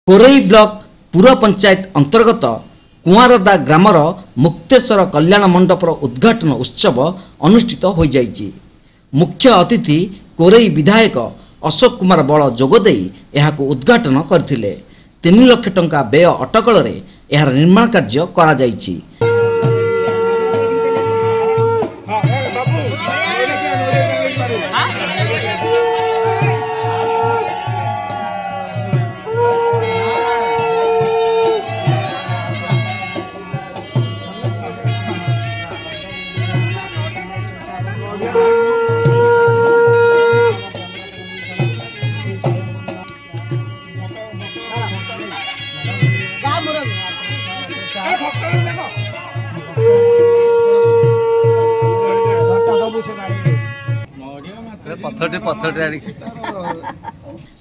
Korai block पूर्व पंचायत अंतर्गत कुआरदा grammar Mukteshwar कल्याण मंडपर उद्घाटन उत्सव अनुष्ठित हो जाइछि। मुख्य अतिथि कोरई विधायक अशोक कुमार बल जोगदे यहाको उद्घाटन करथिले। 3 लाख टंका व्यय अटकल रे यार निर्माण कार्य करा जाइछि।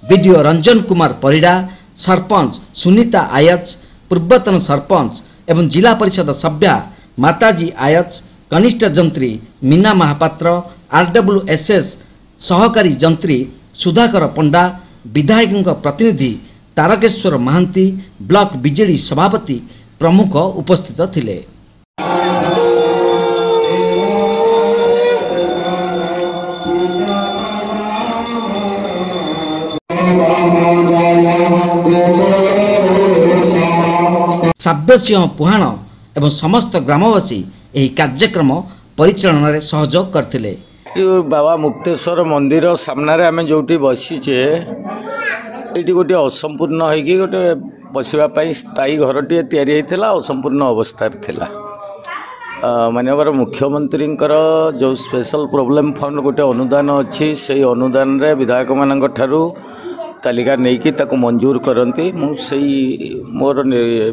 वीडियो रंजन कुमार परिडा, सरपंच सुनीता आयच, पूर्वतन सरपंच एवं जिला परिषद सभ्या माताजी आयच, कनिष्ठ जंत्री मीना महापात्र, RWSS सहकारी जंत्री सुधाकर पंडा, विधायक प्रतिनिधि तारकेश्वर महांती, ब्लॉक बीजेडी सभापति प्रमुख उपस्थित थिले। साब्य सिंह पुहाण एवं समस्त ग्रामवासी यही कार्यक्रम परिचालन में सहयोग करथिले। बाबा मुक्तेश्वर मंदिर सामने आम जो बसीचे ये गोटे असंपूर्ण होगी गोटे बसवाई स्थायी घरटे या असंपूर्ण अवस्था थिला। माननीय मुख्यमंत्री जो स्पेशल प्रोब्लेम फंड गोटे अनुदान अच्छी से अनुदान रे विधायक मान ठारू तालिका नहीं कि मंजूर करती। मुझे मोर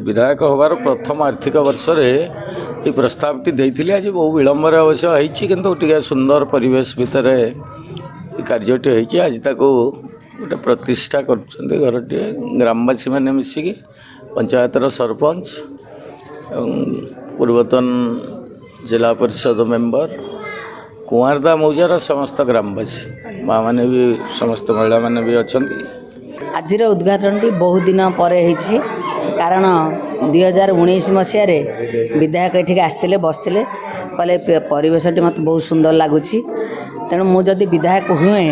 विधायक होबार प्रथम आर्थिक वर्ष ये प्रस्तावटी देती। आज बहु विलंबर अवश्य होती किंतु टे सुंदर परिवेश भितर कार्यटे होती। आज ताको गोटे प्रतिष्ठा कर घरटे ग्रामवासी मैंने मिसिकी पंचायतर सरपंच पूर्वतन जिला परिषद मेंबर कुआरदा मौजार समस्त ग्रामवासी माँ मैंने भी समस्त महिला मैंने भी अच्छा। आज उद्घाटन बहुत दिन पर कारण 2019 मसीह विधायक ये आसते बसते कहले परिवेशटी मत बहुत सुंदर लगुच। तेणु मुझे विधायक हुए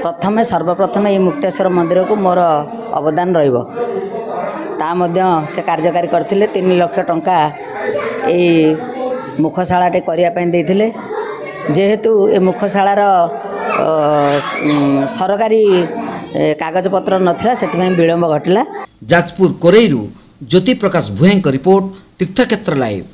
प्रथम सर्वप्रथम ये मुक्तेश्वर मंदिर को मोर अवदान से कार्यकारी करते। 3 लाख टंका ये मुखशालाटे करने जेहेतु ए मुखशालार सरकारी कागज पत्र नथिला से विलंब घटला। जाजपुर कोरईरू ज्योति प्रकाश भुएं रिपोर्ट तीर्थक्षेत्र लाइव।